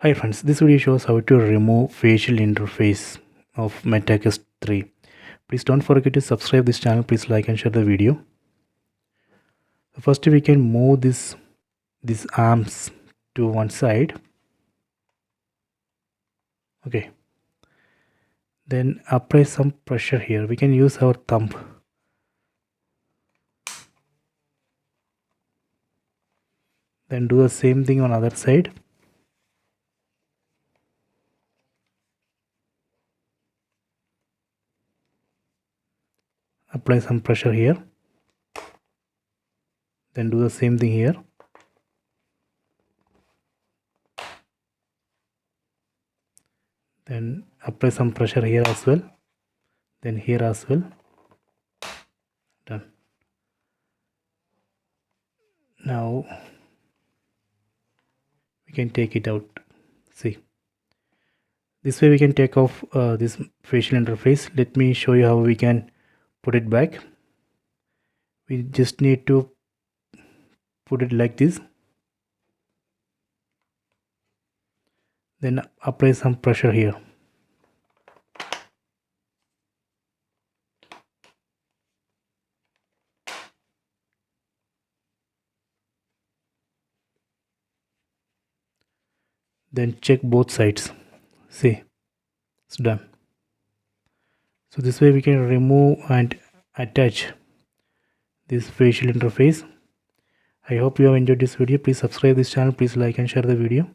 Hi friends, this video shows how to remove facial interface of MetaQuest 3. Please don't forget to subscribe this channel. Please like and share the video. First we can move these arms to one side. Okay. Then apply some pressure here. We can use our thumb. Then do the same thing on other side. Apply some pressure here. Then do the same thing here. Then apply some pressure here as well. Then here as well. Done. Now we can take it out. See, this way we can take off this facial interface. Let me show you how we can put it back. We just need to put it like this, then apply some pressure here. Then check both sides. See, it's done. So this way we can remove and attach this facial interface. I hope you have enjoyed this video. Please subscribe this channel. Please like and share the video.